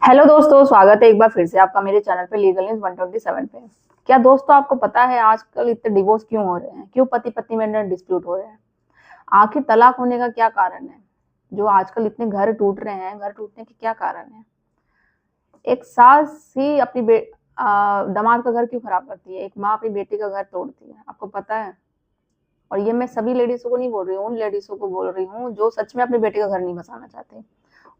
Hello दोस्तों, स्वागत है एक बार फिर से आपका मेरे चैनल पे लीगल न्यूज 127 पे। क्या दोस्तों आपको पता है आजकल इतने डिवोर्स क्यों हो रहे हैं? क्यों पति पत्नी में अंदर डिस्प्यूट हो रहे हैं? आखिर तलाक होने का क्या कारण है? जो आजकल इतने घर टूट रहे हैं, घर टूटने के क्या कारण है? एक सास ही अपनी दामाद का घर क्यों खराब करती है? एक माँ अपनी बेटी का घर तोड़ती है, आपको पता है? और ये मैं सभी लेडीजों को नहीं बोल रही हूँ, उन लेडीजों को बोल रही हूँ जो सच में अपने बेटे का घर नहीं बसाना चाहते।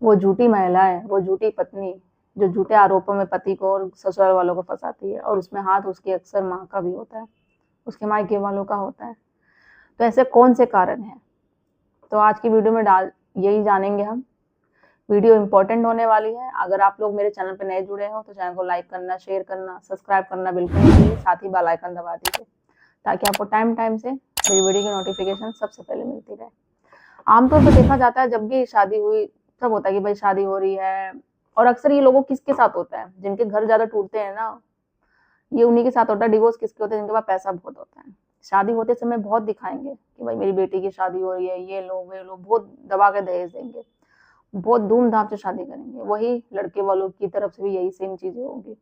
वो झूठी महिला है, वो झूठी पत्नी, जो झूठे आरोपों में पति को और ससुराल वालों को फंसाती है, और उसमें हाथ उसकी अक्सर माँ का भी होता है, उसके मायके वालों का होता है। तो ऐसे कौन से कारण हैं? तो आज की वीडियो में यही जानेंगे हम। वीडियो इंपॉर्टेंट होने वाली है। अगर आप लोग मेरे चैनल पर नए जुड़े हो तो चैनल को लाइक करना, शेयर करना, सब्सक्राइब करना बिल्कुल नहीं भूलिए। साथ ही बेल आइकन दबा दीजिए ताकि आपको टाइम टाइम से मेरी वीडियो की नोटिफिकेशन सबसे पहले मिलती रहे। आमतौर पर देखा जाता है जब भी शादी हुई, सब होता है कि भाई शादी हो रही है। और अक्सर ये लोगों किसके साथ होता है? जिनके घर ज्यादा टूटते हैं ना, ये उन्हीं के साथ होता है। डिवोर्स किसके होते हैं? जिनके पास पैसा बहुत होता है। शादी होते समय बहुत दिखाएंगे कि भाई मेरी बेटी की शादी हो रही है, ये लो वे लो, बहुत दबा के दहेज देंगे, बहुत धूमधाम से शादी करेंगे। वही लड़के वालों की तरफ से भी यही सेम चीजें होंगी।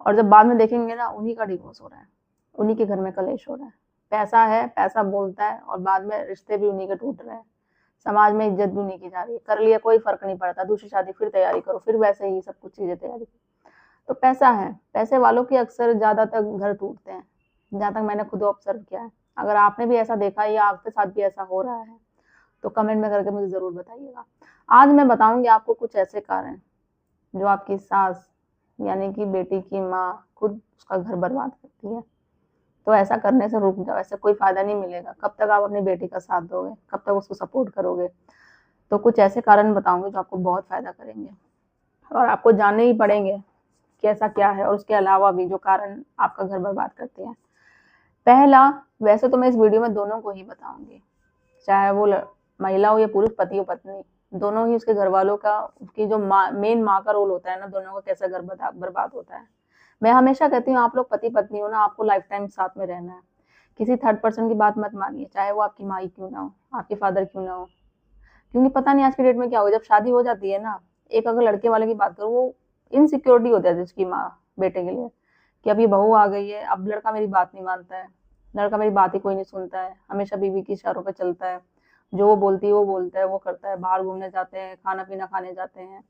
और जब बाद में देखेंगे ना, उन्हीं का डिवोर्स हो रहा है, उन्हीं के घर में कलेश हो रहा है। पैसा है, पैसा बोलता है, और बाद में रिश्ते भी उन्हीं के टूट रहे हैं। समाज में इज्जत भी नहीं की जा रही है। कर लिया कोई फर्क नहीं पड़ता, दूसरी शादी फिर तैयारी करो, फिर वैसे ही सब कुछ चीजें तैयारी करो। तो पैसा है, पैसे वालों के अक्सर ज्यादातर घर टूटते हैं, जहां तक मैंने खुद ऑब्जर्व किया है। अगर आपने भी ऐसा देखा है या आपके साथ भी ऐसा हो रहा है तो कमेंट में करके मुझे जरूर बताइएगा। आज मैं बताऊंगी आपको कुछ ऐसे कारण जो आपकी सास यानी कि बेटी की माँ खुद उसका घर बर्बाद करती है। तो ऐसा करने से रुक जाओ, ऐसे कोई फायदा नहीं मिलेगा। कब तक आप अपनी बेटी का साथ दोगे? कब तक उसको सपोर्ट करोगे? तो कुछ ऐसे कारण बताऊंगी जो आपको बहुत फायदा करेंगे, और आपको जानने ही पड़ेंगे कि ऐसा क्या है, और उसके अलावा भी जो कारण आपका घर बर्बाद करते हैं। पहला, वैसे तो मैं इस वीडियो में दोनों को ही बताऊंगी, चाहे वो महिला हो या पुरुष, पति हो पत्नी, दोनों ही उसके घर वालों का, उसकी जो मेन माँ का रोल होता है ना, दोनों का कैसा घर बर्बाद होता है। मैं हमेशा कहती हूँ आप लोग पति पत्नी हो ना, आपको लाइफ टाइम साथ में रहना है। किसी थर्ड पर्सन की बात मत मानिए, चाहे वो आपकी माँ ही क्यों ना हो, आपके फादर क्यों ना हो। क्योंकि पता नहीं आज की डेट में क्या हो, जब शादी हो जाती है ना, एक अगर लड़के वाले की बात करूँ, वो इनसिक्योरिटी होता है जिसकी माँ बेटे के लिए, कि अब ये बहू आ गई है, अब लड़का मेरी बात नहीं मानता है, लड़का मेरी बात ही कोई नहीं सुनता है, हमेशा बीवी की इशारों पे चलता है, जो वो बोलती है वो बोलता है, वो करता है। बाहर घूमने जाते हैं, खाना पीना खाने जाते हैं,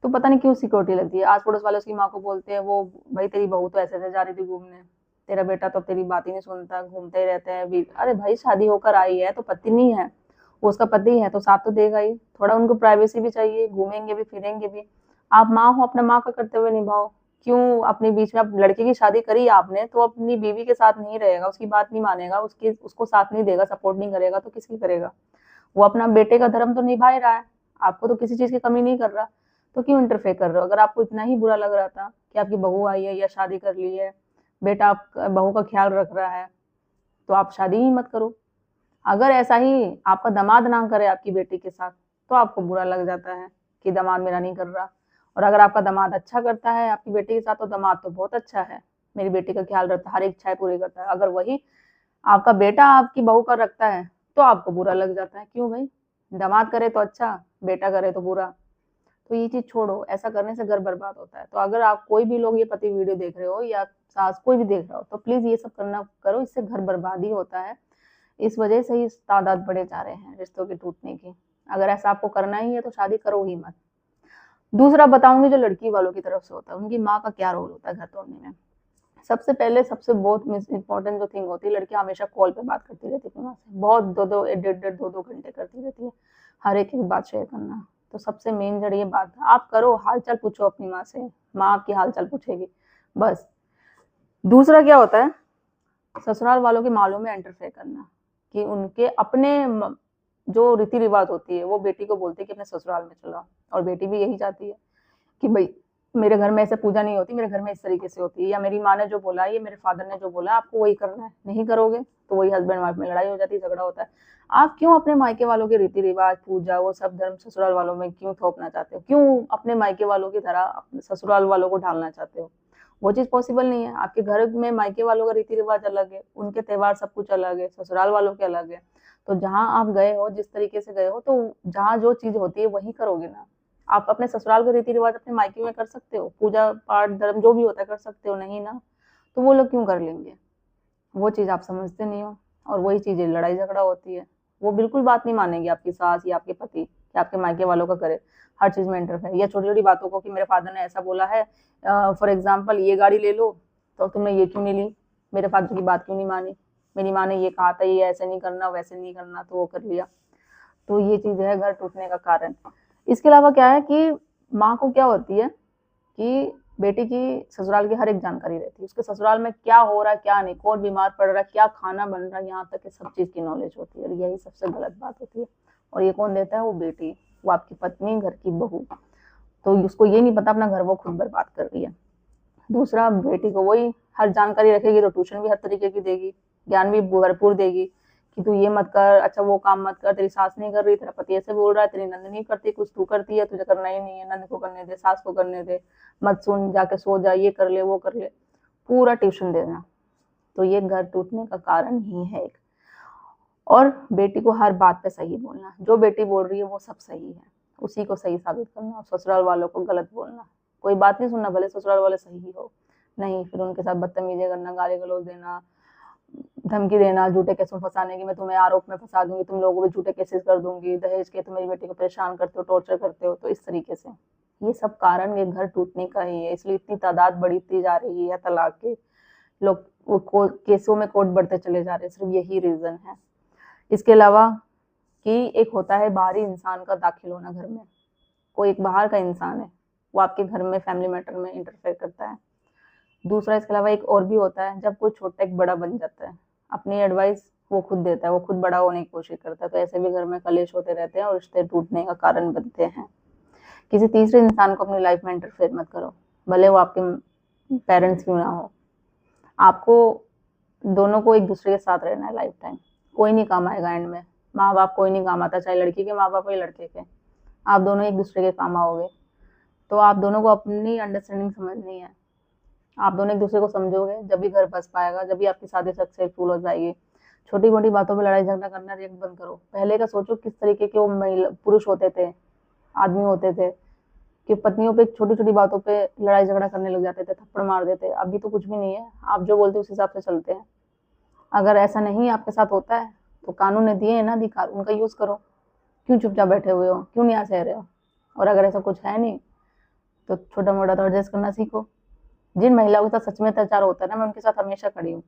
तो पता नहीं क्यों सिक्योरिटी लगती है। आस पड़ोस वाले उसकी माँ को बोलते हैं, वो भाई तेरी बहू तो ऐसे ऐसे जा रही थी घूमने, तेरा बेटा तो अब तेरी बात ही नहीं सुनता, घूमते ही रहते हैं भी। अरे भाई, शादी होकर आई है तो पति नहीं है, वो उसका पति है तो साथ तो देगा ही। थोड़ा उनको प्राइवेसी भी चाहिए, घूमेंगे भी फिरेंगे भी। आप माँ हो, अपना माँ का कर्तव्य निभाओ। क्यों अपने बीच में, अब लड़के की शादी करी आपने तो अपनी बीवी के साथ नहीं रहेगा, उसकी बात नहीं मानेगा, उसकी उसको साथ नहीं देगा, सपोर्ट नहीं करेगा, तो किसकी करेगा? वो अपना बेटे का धर्म तो निभा ही रहा है, आपको तो किसी चीज की कमी नहीं कर रहा। तो क्यों इंटरफेयर कर रहे हो? अगर आपको इतना ही बुरा लग रहा था कि आपकी बहू आई है या शादी कर ली है, बेटा आप बहू का ख्याल रख रहा है, तो आप शादी ही मत करो। अगर ऐसा ही आपका दामाद ना करे आपकी बेटी के साथ, तो आपको बुरा लग जाता है कि दामाद मेरा नहीं कर रहा। और अगर आपका दामाद अच्छा करता है आपकी बेटी के साथ, तो दामाद तो बहुत अच्छा है, मेरी बेटी का ख्याल रखता है, हर एक इच्छाएं पूरी करता है। अगर वही आपका बेटा आपकी बहू का रखता है, तो आपको बुरा लग जाता है। क्यों भाई? दामाद करे तो अच्छा, बेटा करे तो बुरा। तो ये चीज छोड़ो, ऐसा करने से घर बर्बाद होता है। तो अगर आप कोई भी लोग ये पति वीडियो देख रहे हो या सास कोई भी देख रहा हो, तो प्लीज ये सब करना करो, इससे घर बर्बादी होता है। इस वजह से ही तादाद बढ़े जा रहे हैं रिश्तों के टूटने की। अगर ऐसा आपको करना ही है तो शादी करो ही मत। दूसरा बताऊंगी जो लड़की वालों की तरफ से होता है, उनकी माँ का क्या रोल होता है घर तोड़ने में। सबसे पहले, सबसे बहुत इंपॉर्टेंट जो थिंग होती है, लड़कियां हमेशा कॉल पे बात करती रहती है माँ से, बहुत दो दो डेढ़ डेढ़ दो दो घंटे करती रहती है, हर एक बात शेयर करना। तो सबसे मेन जड़ ये बात है, आप करो, हालचाल पूछो अपनी माँ से, माँ आपकी हालचाल पूछेगी बस। दूसरा क्या होता है, ससुराल वालों के मामलों में इंटरफेयर करना, कि उनके अपने जो रीति रिवाज होती है वो बेटी को बोलते हैं कि अपने ससुराल में चलाओ, और बेटी भी यही चाहती है कि भाई मेरे घर में ऐसे पूजा नहीं होती, मेरे घर में इस तरीके से होती है, या मेरी माँ ने जो बोला, ये मेरे फादर ने जो बोला, आपको वही करना है, नहीं करोगे तो वही हस्बैंड वाइफ में लड़ाई हो जाती है, झगड़ा होता है। आप क्यों अपने मायके वालों के रीति रिवाज, पूजा, वो सब धर्म ससुराल वालों में क्यों थोपना चाहते हो? क्यों अपने मायके वालों की तरह अपने ससुराल वालों को ढालना चाहते हो? वो चीज पॉसिबल नहीं है। आपके घर में मायके वालों का रीति रिवाज अलग है, उनके त्योहार सब कुछ अलग है, ससुराल वालों के अलग है। तो जहां आप गए हो, जिस तरीके से गए हो, तो जहां जो चीज होती है वही करोगे ना। आप अपने ससुराल के रीति रिवाज अपने मायके में कर सकते हो, पूजा पाठ धर्म जो भी होता है कर सकते हो, नहीं ना, तो वो लोग क्यों कर लेंगे? वो चीज़ आप समझते नहीं हो, और वही चीज़ें लड़ाई झगड़ा होती है। वो बिल्कुल बात नहीं मानेंगे आपकी सास या आपके पति कि आपके मायके वालों का करे, हर चीज़ में इंटरफेयर, या छोटी-छोटी बातों को कि मेरे फादर ने ऐसा बोला है, फॉर एग्ज़ाम्पल ये गाड़ी ले लो, तो तुमने ये क्यों नहीं ली? मेरे फादर की बात क्यों नहीं मानी? मेरी माँ ने ये कहा था, ये ऐसे नहीं करना, वैसे नहीं करना, तो वो कर लिया। तो ये चीज़ है घर टूटने का कारण। इसके अलावा क्या है कि माँ को क्या होती है कि बेटी की ससुराल की हर एक जानकारी रहती है। उसके ससुराल में क्या हो रहा है, क्या नहीं, कौन बीमार पड़ रहा है, क्या खाना बन रहा है, यहाँ तक कि सब चीज़ की नॉलेज होती है, और यही सबसे गलत बात होती है। और ये कौन देता है? वो बेटी, वो आपकी पत्नी, घर की बहू। तो उसको ये नहीं पता अपना घर वो खुद बर्बाद कर रही है। दूसरा, बेटी को वही हर जानकारी रखेगी तो ट्यूशन भी हर तरीके की देगी, ज्ञान भी भरपूर देगी कि तू ये मत कर, अच्छा वो काम मत कर, तेरी सास नहीं कर रही, तेरा पति ऐसे बोल रहा है, तेरी नंद नहीं करती, कुछ तू करती है, तुझे करना ही नहीं है, नंद को करने दे, सास को करने दे, मत सुन, जाके सो जा, ये कर ले, वो कर ले, पूरा ट्यूशन देना। तो ये घर टूटने का कारण ही है एक। और बेटी को हर बात पे सही बोलना, जो बेटी बोल रही है वो सब सही है, उसी को सही साबित करना, ससुराल वालों को गलत बोलना, कोई बात नहीं सुनना, भले ससुराल वाले सही हो, नहीं, फिर उनके साथ बदतमीजी करना, गाली गलौज देना, धमकी देना, झूठे केस में फंसाने की, मैं तुम्हें आरोप में फंसा दूंगी, तुम लोगों को भी झूठे केसेस कर दूंगी, दहेज के, तुम मेरी बेटी को परेशान करते हो, टॉर्चर करते हो, तो इस तरीके से ये सब कारण ये घर टूटने का ही है। इसलिए इतनी तादाद बढ़ती जा रही है तलाक के, लोग वो केसों में कोर्ट बढ़ते चले जा रहे हैं, सिर्फ यही रीजन है। इसके अलावा कि एक होता है बाहरी इंसान का दाखिल होना घर में, कोई एक बाहर का इंसान है, वो आपके घर में फैमिली मैटर में इंटरफेयर करता है। दूसरा, इसके अलावा एक और भी होता है, जब कोई छोटा एक बड़ा बन जाता है, अपनी एडवाइस वो खुद देता है, वो खुद बड़ा होने की कोशिश करता है, तो ऐसे भी घर में कलेश होते रहते हैं और रिश्ते टूटने का कारण बनते हैं। किसी तीसरे इंसान को अपनी लाइफ में इंटरफेयर मत करो, भले वो आपके पेरेंट्स क्यों ना हो। आपको दोनों को एक दूसरे के साथ रहना है लाइफ टाइम, कोई नहीं काम आएगा एंड में, माँ बाप कोई नहीं काम आता, चाहे लड़की के माँ बाप हो या लड़के के, आप दोनों एक दूसरे के काम आओगे। तो आप दोनों को अपनी अंडरस्टैंडिंग समझनी है, आप दोनों एक दूसरे को समझोगे जब भी घर बस पाएगा, जब भी आपकी शादी सक्सेसफुल हो जाएगी। छोटी मोटी बातों पे लड़ाई झगड़ा करना रिएक्ट बंद करो। पहले का सोचो किस तरीके के वो महिला पुरुष होते थे, आदमी होते थे, कि पत्नियों पे छोटी छोटी बातों पे लड़ाई झगड़ा करने लग जाते थे, थप्पड़ मार देते। अभी तो कुछ भी नहीं है, आप जो बोलते हो उस हिसाब से चलते हैं। अगर ऐसा नहीं आपके साथ होता है तो कानून ने दिए है ना अधिकार, उनका यूज करो। क्यों चुपचाप बैठे हुए हो, क्यों नहीं सह रहे हो? और अगर ऐसा कुछ है नहीं तो छोटा मोटा तो एडजस्ट करना सीखो। जिन महिलाओं के साथ सच में अत्याचार होता है ना, मैं उनके साथ हमेशा खड़ी हूँ।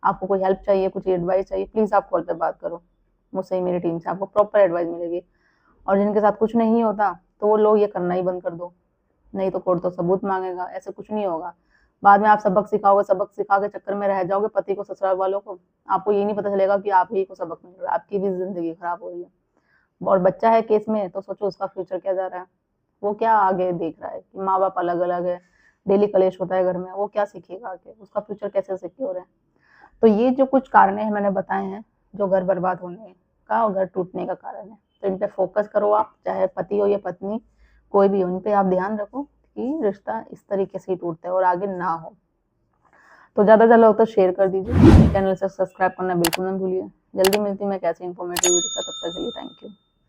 आपको कोई हेल्प चाहिए, कुछ एडवाइस चाहिए, प्लीज आप कॉल पे बात करो मुझसे ही, मेरी टीम से आपको प्रॉपर एडवाइस मिलेगी। और जिनके साथ कुछ नहीं होता तो वो लोग ये करना ही बंद कर दो, नहीं तो कोर्ट तो सबूत मांगेगा, ऐसे कुछ नहीं होगा। बाद में आप सबक सिखाओगे, सबक सिखा के चक्कर में रह जाओगे पति को, ससुराल वालों को, आपको ये नहीं पता चलेगा कि आप ही को सबक मिल रहा है, आपकी भी जिंदगी खराब हो रही है। और बच्चा है केस में तो सोचो उसका फ्यूचर क्या जा रहा है, वो क्या आगे देख रहा है कि माँ बाप अलग अलग है, डेली कलेश होता है घर में, वो क्या सीखेगा आगे, उसका फ्यूचर कैसे सिक्योर है। तो ये जो कुछ कारण है मैंने बताए हैं जो घर बर्बाद होने का और घर टूटने का कारण है, तो इन पे फोकस करो आप, चाहे पति हो या पत्नी, कोई भी हो, इन पे आप ध्यान रखो कि रिश्ता इस तरीके से ही टूटता है और आगे ना हो। तो ज़्यादा से ज़्यादा हो तो शेयर कर दीजिए, चैनल से सब्सक्राइब करना बिल्कुल ना भूलिए। जल्दी मिलती हूँ मैं कैसे इन्फॉर्मेटिव वीडियो से, तब तक के लिए थैंक यू।